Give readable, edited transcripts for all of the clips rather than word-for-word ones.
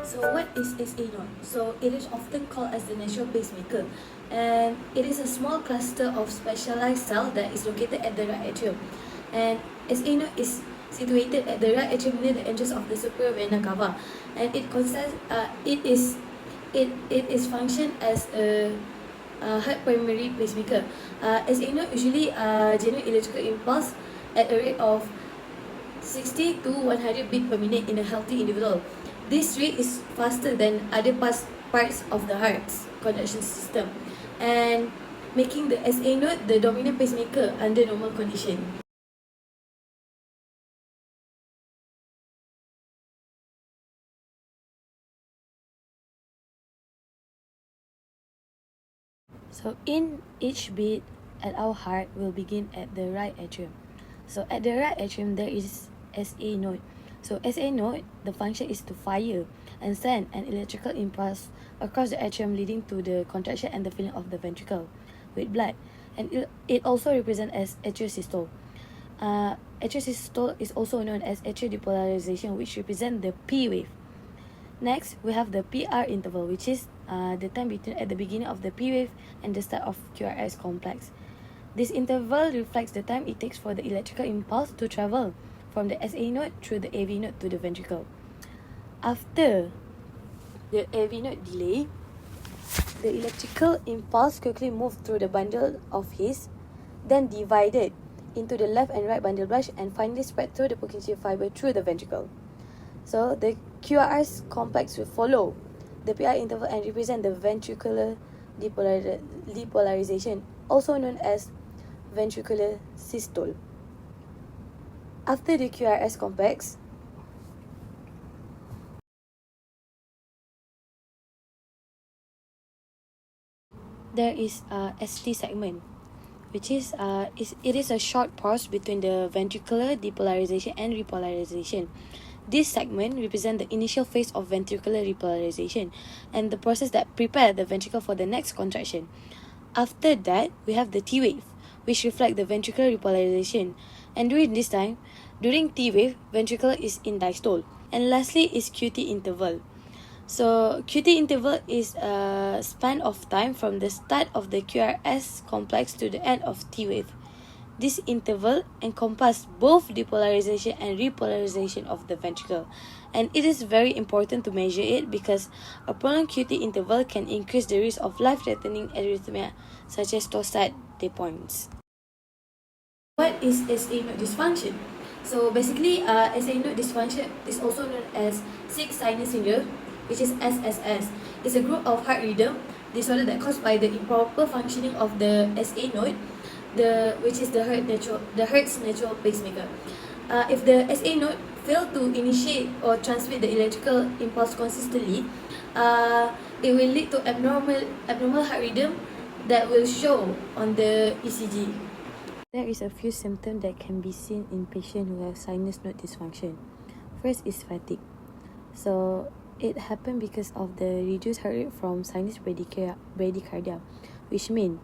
So what is SA node? So it is often called as the natural pacemaker, and it is a small cluster of specialized cell that is located at the right atrium. And SA node is situated at the right atrium near the entrance of the superior vena cava, and it is function as a heart primary pacemaker. SA node usually generate electrical impulse at a rate of 60 to 100 beat per minute in a healthy individual. This rate is faster than other parts of the heart's conduction system, and making the SA node the dominant pacemaker under normal condition. So in each beat at our heart will begin at the right atrium. So at the right atrium there is SA node. So SA node, the function is to fire and send an electrical impulse across the atrium, leading to the contraction and the filling of the ventricle with blood. And it also represents as atrial systole. Atrial systole is also known as atrial depolarization, which represents the P wave. Next, we have the PR interval, which is the time between at the beginning of the P wave and the start of QRS complex. This interval reflects the time it takes for the electrical impulse to travel from the SA node through the AV node to the ventricle. After the AV node delay, the electrical impulse quickly moved through the bundle of His, then divided into the left and right bundle branch, and finally spread through the Purkinje fiber through the ventricle. So the QRS complex will follow the PR interval and represent the ventricular depolarization, also known as ventricular systole. After the QRS complex, there is a ST segment, which is it is a short pause between the ventricular depolarization and repolarization. This segment represents the initial phase of ventricular repolarization and the process that prepares the ventricle for the next contraction. After that, we have the T wave, which reflects the ventricular repolarization. And during this time, during T wave, ventricle is in diastole. And lastly is QT interval. So QT interval is a span of time from the start of the QRS complex to the end of T wave. This interval encompasses both depolarization and repolarization of the ventricle, and it is very important to measure it because a prolonged QT interval can increase the risk of life-threatening arrhythmia such as Torsade de Pointes. What is SA node dysfunction? So basically, SA node dysfunction is also known as sick sinus syndrome, which is SSS. It's a group of heart rhythm disorder that caused by the improper functioning of the SA node, which is the heart's natural pacemaker. If the SA node fail to initiate or transmit the electrical impulse consistently, it will lead to abnormal heart rhythm that will show on the ECG. There is a few symptoms that can be seen in patients who have sinus node dysfunction. First is fatigue. So it happens because of the reduced heart rate from sinus bradycardia, which means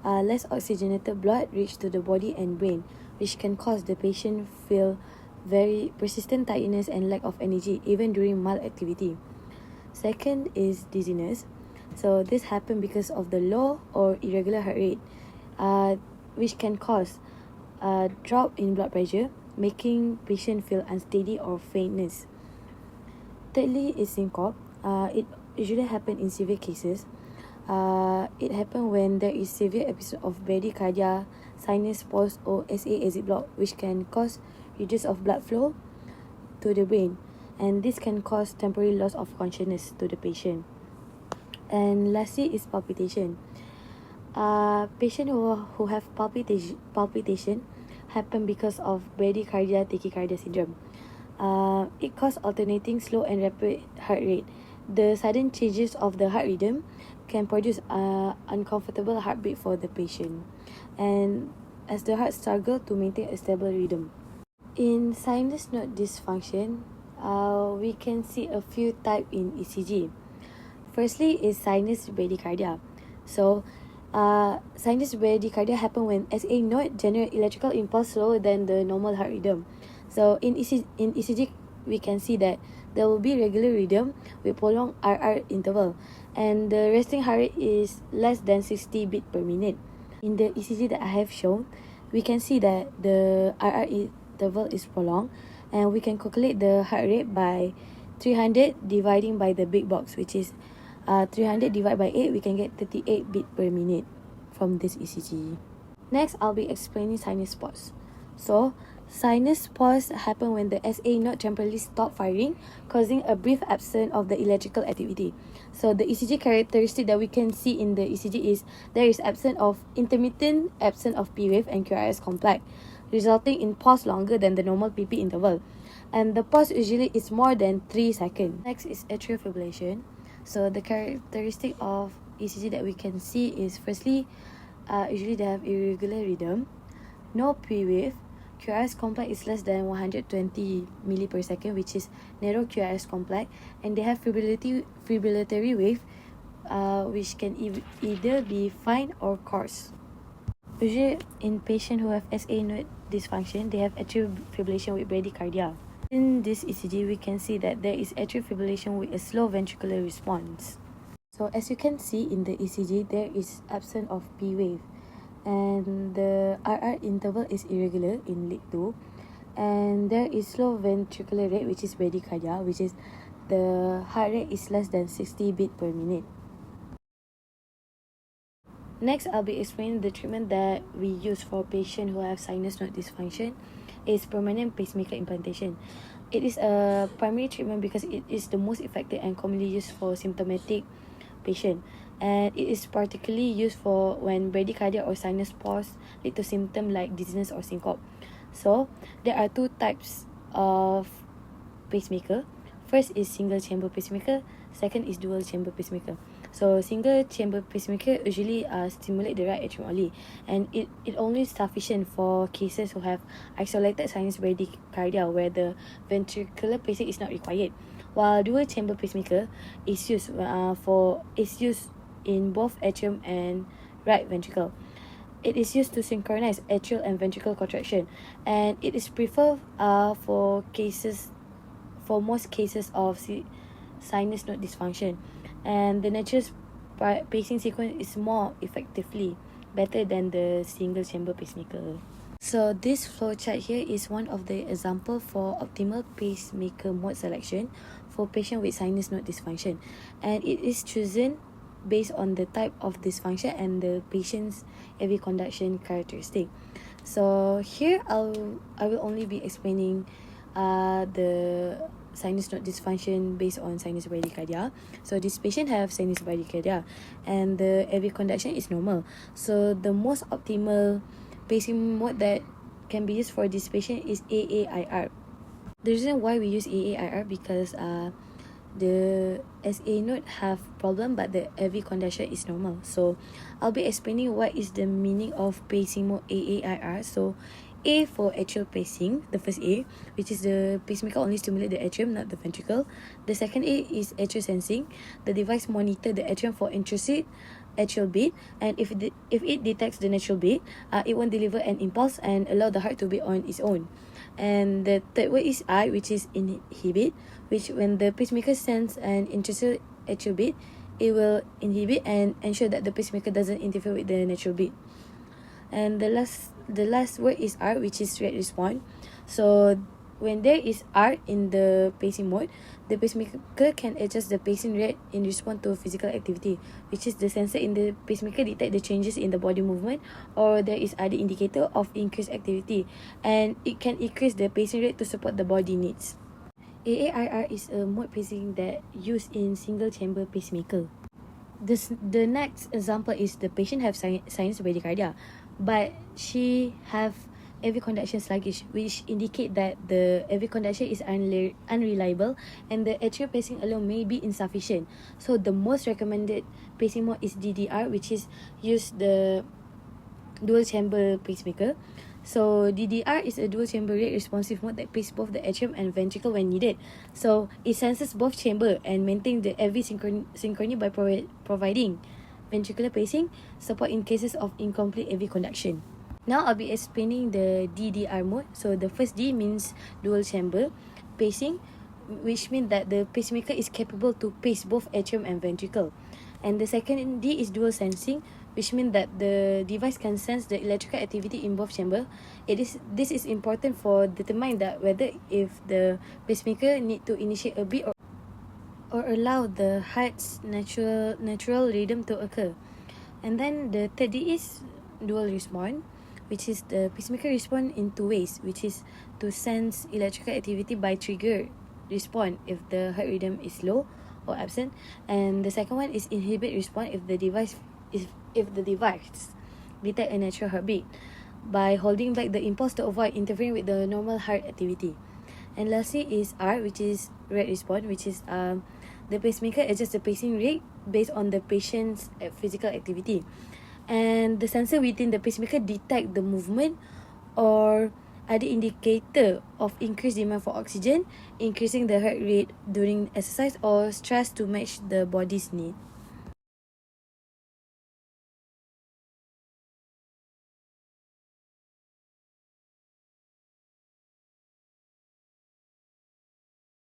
less oxygenated blood reach to the body and brain, which can cause the patient feel very persistent tiredness and lack of energy even during mild activity. Second is dizziness. So this happens because of the low or irregular heart rate, which can cause a drop in blood pressure, making patient feel unsteady or faintness. Thirdly is syncope. It usually happens in severe cases. It happens when there is severe episode of bradycardia, sinus pulse or SA exit block, which can cause reduce of blood flow to the brain, and this can cause temporary loss of consciousness to the patient. And lastly is palpitation. Patients who have palpitation happen because of bradycardia tachycardia syndrome. It causes alternating slow and rapid heart rate. The sudden changes of the heart rhythm can produce uncomfortable heartbeat for the patient, and as the heart struggle to maintain a stable rhythm. In sinus node dysfunction, we can see a few types in ECG. Firstly is sinus bradycardia. So sinus bradycardia happen when SA node generate electrical impulse slower than the normal heart rhythm. So in ECG, we can see that there will be regular rhythm with prolonged RR interval, and the resting heart rate is less than 60 beat per minute. In the ECG that I have shown, we can see that the RR interval is prolonged, and we can calculate the heart rate by 300 dividing by the big box, which is 300 divided by 8, we can get 38 beat per minute from this ECG. Next, I'll be explaining sinus pause. So, sinus pause happen when the SA node temporarily stop firing, causing a brief absence of the electrical activity. So, the ECG characteristic that we can see in the ECG is there is intermittent absence of P wave and QRS complex, resulting in pause longer than the normal PP interval. And the pause usually is more than 3 seconds. Next is atrial fibrillation. So the characteristic of ECG that we can see is firstly, usually they have irregular rhythm, no P wave, QRS complex is less than 120 milli per second, which is narrow QRS complex, and they have fibrillatory wave, which can either be fine or coarse. Usually in patients who have SA node dysfunction, they have atrial fibrillation with bradycardia. In this ECG, we can see that there is atrial fibrillation with a slow ventricular response. So as you can see in the ECG, there is absence of P wave, and the RR interval is irregular in lead 2, and there is slow ventricular rate, which is bradycardia, which is the heart rate is less than 60 beat per minute. Next, I'll be explaining the treatment that we use for patients who have sinus node dysfunction. Is permanent pacemaker implantation. It is a primary treatment because it is the most effective and commonly used for symptomatic patient, and it is particularly used for when bradycardia or sinus pause lead to symptoms like dizziness or syncope. So there are two types of pacemaker. First is single chamber pacemaker, second is dual chamber pacemaker. So single chamber pacemaker usually stimulate the right atrium only, and it only sufficient for cases who have isolated sinus bradycardia where the ventricular pacing is not required. While dual chamber pacemaker is used in both atrium and right ventricle. It is used to synchronize atrial and ventricular contraction, and it is preferred for most cases of sinus node dysfunction, and the natural pacing sequence is more effectively better than the single chamber pacemaker. So this flowchart here is one of the example for optimal pacemaker mode selection for patient with sinus node dysfunction, and it is chosen based on the type of dysfunction and the patient's AV conduction characteristic. So here I will only be explaining the sinus node dysfunction based on sinus bradycardia. So this patient have sinus bradycardia, and the AV conduction is normal. So the most optimal pacing mode that can be used for this patient is AAIR. The reason why we use AAIR because the SA node have problem but the AV conduction is normal. So I'll be explaining what is the meaning of pacing mode AAIR. So A for atrial pacing, the first A, which is the pacemaker only stimulate the atrium, not the ventricle. The second A is atrial sensing. The device monitor the atrium for intrusive atrial beat, and if it detects the natural beat, it won't deliver an impulse and allow the heart to beat on its own. And the third way is I, which is inhibit, which when the pacemaker sense an intrusive atrial beat, it will inhibit and ensure that the pacemaker doesn't interfere with the natural beat. And the last word is R, which is rate response. So when there is R in the pacing mode, the pacemaker can adjust the pacing rate in response to physical activity, which is the sensor in the pacemaker detect the changes in the body movement, or there is other indicator of increased activity, and it can increase the pacing rate to support the body needs. AAIR is a mode pacing that used in single chamber pacemaker. The next example is the patient have sinus bradycardia, but she have AV conduction sluggish, which indicate that the AV conduction is unreliable and the atrial pacing alone may be insufficient. So the most recommended pacing mode is DDR, which is use the dual chamber pacemaker. So DDR is a dual chamber rate responsive mode that paces both the atrium and ventricle when needed. So it senses both chamber and maintains the AV synchrony by providing ventricular pacing, support in cases of incomplete AV conduction. Now I'll be explaining the DDR mode. So the first D means dual chamber pacing, which means that the pacemaker is capable to pace both atrium and ventricle. And the second D is dual sensing, which means that the device can sense the electrical activity in both chamber. This is important for determine that whether if the pacemaker need to initiate a beat or allow the heart's natural rhythm to occur. And then the third D is dual response, which is the pacemaker respond in two ways, which is to sense electrical activity by trigger response if the heart rhythm is low or absent, and the second one is inhibit response if the device detect a natural heartbeat by holding back the impulse to avoid interfering with the normal heart activity. And lastly is R, which is rate response, which is the pacemaker adjusts the pacing rate based on the patient's physical activity, and the sensor within the pacemaker detect the movement or other indicator of increased demand for oxygen, increasing the heart rate during exercise or stress to match the body's need.